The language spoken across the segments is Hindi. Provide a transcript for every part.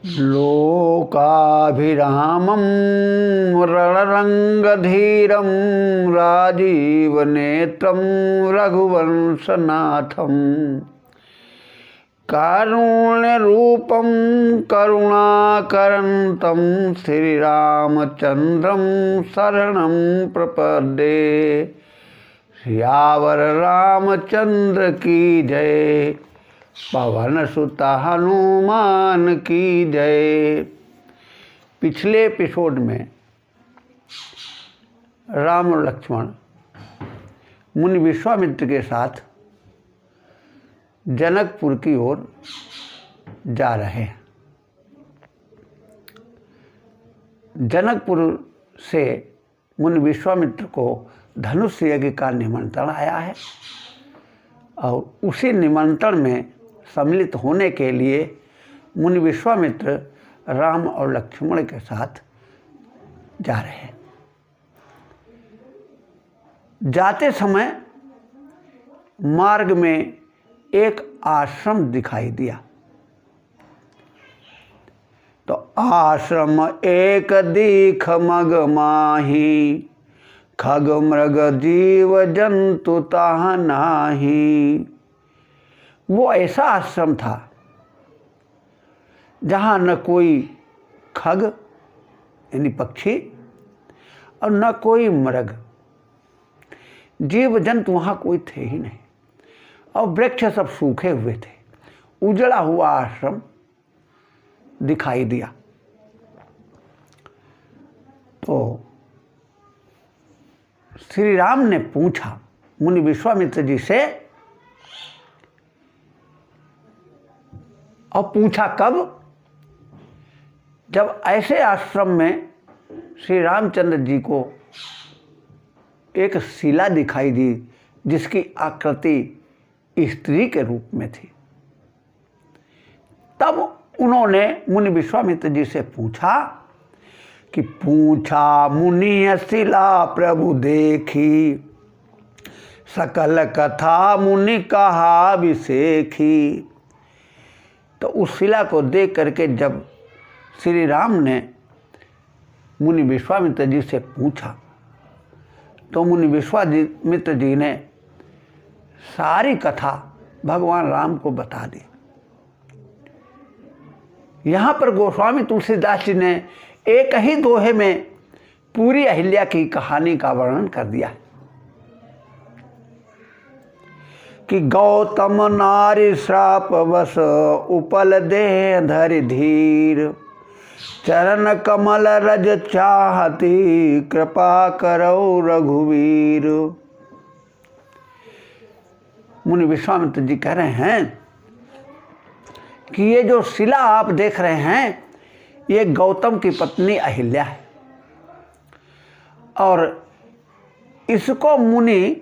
लोकाभिरामं रणरङ्गधीरं राजीवनेत्रं रघुवंशनाथं कारुण्यरूपं करुणाकरन्तं श्रीरामचन्द्रं शरणं प्रपद्ये। सियावर रामचंद्र की जय, पवन सुत हनुमान की जय। पिछले एपिसोड में राम और लक्ष्मण मुनि विश्वामित्र के साथ जनकपुर की ओर जा रहे हैं। जनकपुर से मुनि विश्वामित्र को धनुष यज्ञ का निमंत्रण आया है और उसी निमंत्रण में सम्मिलित होने के लिए मुनि विश्वामित्र राम और लक्ष्मण के साथ जा रहे हैं। जाते समय मार्ग में एक आश्रम दिखाई दिया। तो आश्रम एक दीख मग माही, खग मृग जीव जंतु ताह नाही। वो ऐसा आश्रम था जहाँ न कोई खग यानी पक्षी और न कोई मृग, जीव जंतु वहाँ कोई थे ही नहीं, और वृक्ष सब सूखे हुए थे। उजड़ा हुआ आश्रम दिखाई दिया। तो श्री राम ने पूछा मुनि विश्वामित्र जी से, और पूछा कब? जब ऐसे आश्रम में श्री रामचंद्र जी को एक शिला दिखाई दी जिसकी आकृति स्त्री के रूप में थी। तब उन्होंने मुनि विश्वामित्र जी से पूछा कि पूछा मुनि शिला प्रभु देखी, सकल कथा मुनि कहा विसेखी। तो उस शिला को देख करके जब श्री राम ने मुनि विश्वामित्र जी से पूछा तो मुनि विश्वामित्र जी ने सारी कथा भगवान राम को बता दी। यहाँ पर गोस्वामी तुलसीदास जी ने एक ही दोहे में पूरी अहिल्या की कहानी का वर्णन कर दिया कि गौतम नारी श्राप वश उपल देह धरि धीर, चरण कमल रज चाहती कृपा करो रघुवीर। मुनि विश्वामित्र जी कह रहे हैं कि ये जो शिला आप देख रहे हैं ये गौतम की पत्नी अहिल्या है, और इसको मुनि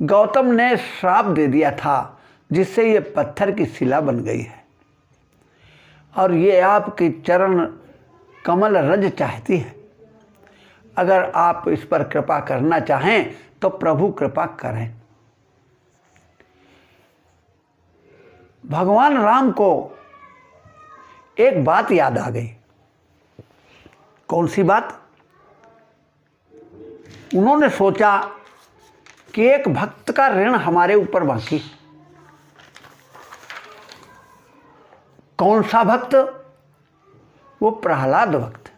गौतम ने श्राप दे दिया था जिससे ये पत्थर की शिला बन गई है, और ये आपकी चरण कमल रज चाहती है। अगर आप इस पर कृपा करना चाहें तो प्रभु कृपा करें। भगवान राम को एक बात याद आ गई। कौन सी बात? उन्होंने सोचा कि एक भक्त का ऋण हमारे ऊपर बाकी। कौन सा भक्त? वो प्रहलाद भक्त।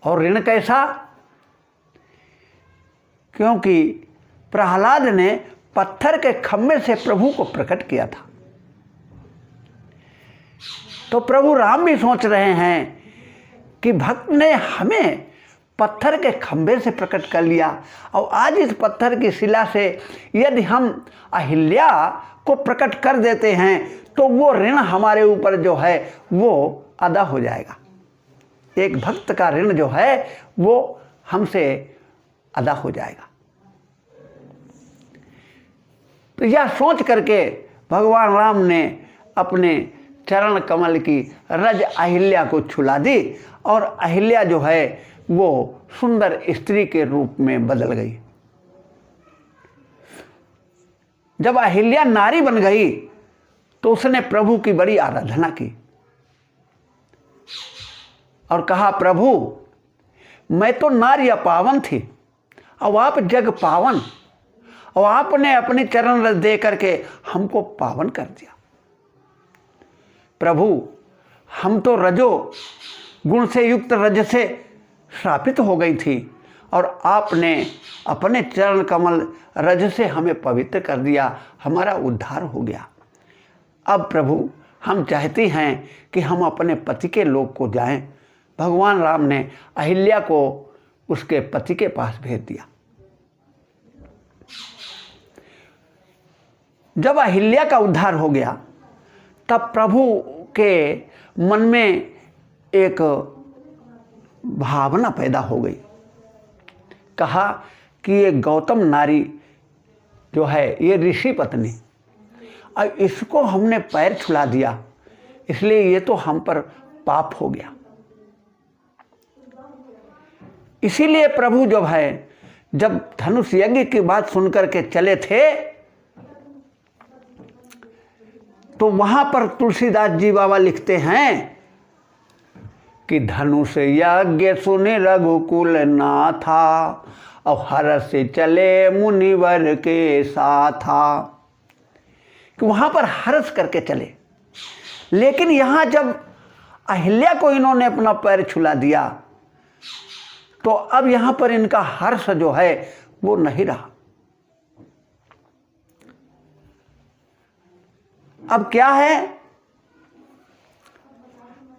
और ऋण कैसा? क्योंकि प्रहलाद ने पत्थर के खम्भे से प्रभु को प्रकट किया था। तो प्रभु राम भी सोच रहे हैं कि भक्त ने हमें पत्थर के खंभे से प्रकट कर लिया, और आज इस पत्थर की शिला से यदि हम अहिल्या को प्रकट कर देते हैं तो वो ऋण हमारे ऊपर जो है वो अदा हो जाएगा। एक भक्त का ऋण जो है वो हमसे अदा हो जाएगा। तो यह सोच करके भगवान राम ने अपने चरण कमल की रज अहिल्या को छुला दी, और अहिल्या जो है वो सुंदर स्त्री के रूप में बदल गई। जब अहिल्या नारी बन गई तो उसने प्रभु की बड़ी आराधना की। और कहा, प्रभु मैं तो नार्य पावन थी, अब आप जग पावन, और आपने अपने चरण रस दे करके हमको पावन कर दिया। प्रभु हम तो रजो गुण से युक्त रज से श्रापित हो गई थी, और आपने अपने चरण कमल रज से हमें पवित्र कर दिया, हमारा उद्धार हो गया। अब प्रभु हम चाहती हैं कि हम अपने पति के लोक को जाएं। भगवान राम ने अहिल्या को उसके पति के पास भेज दिया। जब अहिल्या का उद्धार हो गया, तब प्रभु के मन में एक भावना पैदा हो गई। कहा कि ये गौतम नारी जो है, ये ऋषि पत्नी, और इसको हमने पैर छुड़ा दिया, इसलिए ये तो हम पर पाप हो गया। इसीलिए प्रभु जो है, जब धनुष यज्ञ की बात सुनकर के चले थे, तो वहां पर तुलसीदास जी बाबा लिखते हैं कि धनुष यज्ञ सुनि रघुकुल नाथा, और हर्ष से चले मुनिवर के साथा। कि वहां पर हर्ष करके चले, लेकिन यहां जब अहिल्या को इन्होंने अपना पैर छुला दिया, तो अब यहां पर इनका हर्ष जो है वो नहीं रहा। अब क्या है,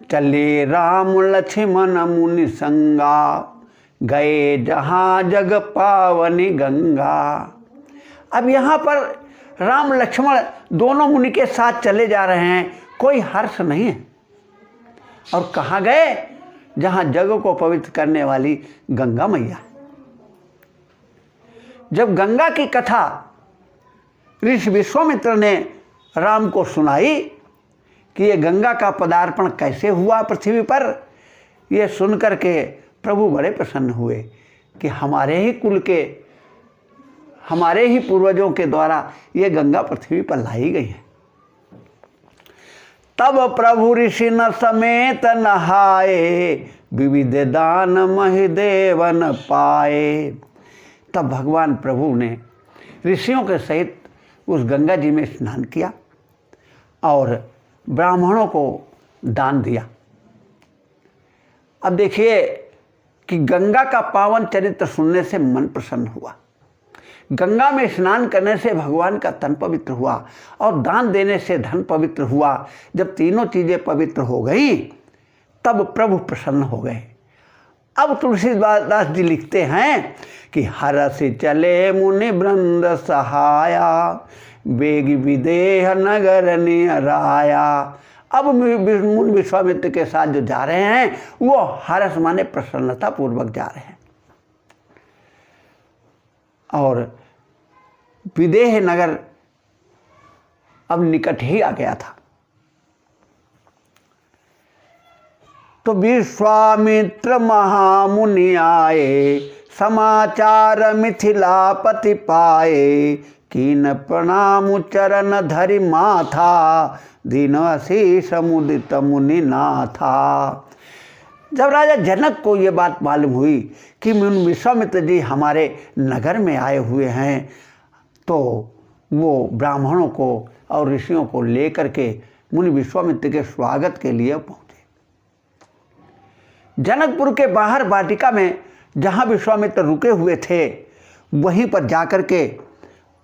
चले राम लक्ष्मण मुनि संगा, गए जहां जग पावनी गंगा। अब यहां पर राम लक्ष्मण दोनों मुनि के साथ चले जा रहे हैं, कोई हर्ष नहीं है। और कहाँ गए, जहां जग को पवित्र करने वाली गंगा मैया। जब गंगा की कथा ऋषि विश्वामित्र ने राम को सुनाई कि ये गंगा का पदार्पण कैसे हुआ पृथ्वी पर, ये सुनकर के प्रभु बड़े प्रसन्न हुए कि हमारे ही कुल के, हमारे ही पूर्वजों के द्वारा ये गंगा पृथ्वी पर लाई गई है। तब प्रभु ऋषि न समेत नहाए, विविध दान महिदेवन पाए। तब भगवान प्रभु ने ऋषियों के सहित उस गंगा जी में स्नान किया और ब्राह्मणों को दान दिया। अब देखिए कि गंगा का पावन चरित्र सुनने से मन प्रसन्न हुआ। गंगा में स्नान करने से भगवान का तन पवित्र हुआ और दान देने से धन पवित्र हुआ। जब तीनों चीज़ें पवित्र हो गई, तब प्रभु प्रसन्न हो गए। अब तुलसीदास जी लिखते हैं कि हरस चले मुनि वृंद सहाया, बेग विदेह नगर निराया। अब मुनि विश्वामित्र के साथ जो जा रहे हैं, वो हरस माने प्रसन्नता पूर्वक जा रहे हैं। और विदेह नगर अब निकट ही आ गया था। तो विश्वामित्र महामुनि आए, समाचार मिथिलापति पाए, कीन प्रणाम चरण धरि माथा, दीन अशीष मुदित मुनि नाथा। जब राजा जनक को ये बात मालूम हुई कि मुनि विश्वामित्र जी हमारे नगर में आए हुए हैं, तो वो ब्राह्मणों को और ऋषियों को लेकर के मुनि विश्वामित्र के स्वागत के लिए पहुँचे। जनकपुर के बाहर वाटिका में जहाँ विश्वामित्र रुके हुए थे, वहीं पर जाकर के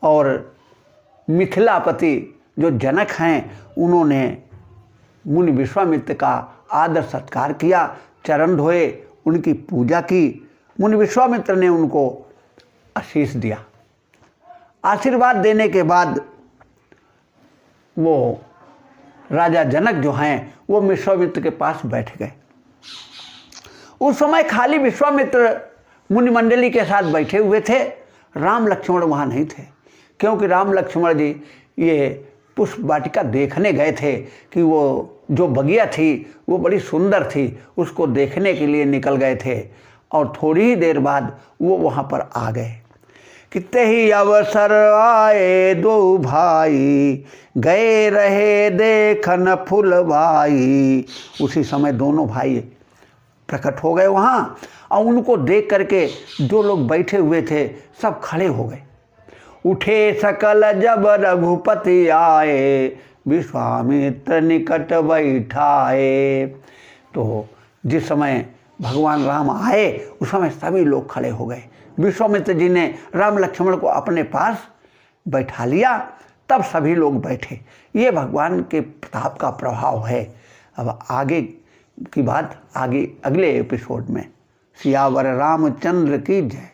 और मिथिलापति जो जनक हैं, उन्होंने मुनि विश्वामित्र का आदर सत्कार किया, चरण धोए, उनकी पूजा की। मुनि विश्वामित्र ने उनको आशीष दिया। आशीर्वाद देने के बाद वो राजा जनक जो हैं, वो विश्वामित्र के पास बैठ गए। उस समय खाली विश्वामित्र मुनि मंडली के साथ बैठे हुए थे, राम लक्ष्मण वहाँ नहीं थे, क्योंकि राम लक्ष्मण जी ये पुष्प वाटिका देखने गए थे कि वो जो बगिया थी वो बड़ी सुंदर थी, उसको देखने के लिए निकल गए थे। और थोड़ी ही देर बाद वो वहाँ पर आ गए। कितने ही अवसर आए दो भाई, गए रहे देखन फूल भाई। उसी समय दोनों भाई प्रकट हो गए वहाँ, और उनको देख करके जो लोग बैठे हुए थे सब खड़े हो गए। उठे सकल जब रघुपति आए, विश्वामित्र निकट बैठाए। तो जिस समय भगवान राम आए उस समय सभी लोग खड़े हो गए। विश्वामित्र जी ने राम लक्ष्मण को अपने पास बैठा लिया, तब सभी लोग बैठे। ये भगवान के प्रताप का प्रभाव है। अब आगे की बात आगे अगले एपिसोड में। सियावर रामचंद्र की जय।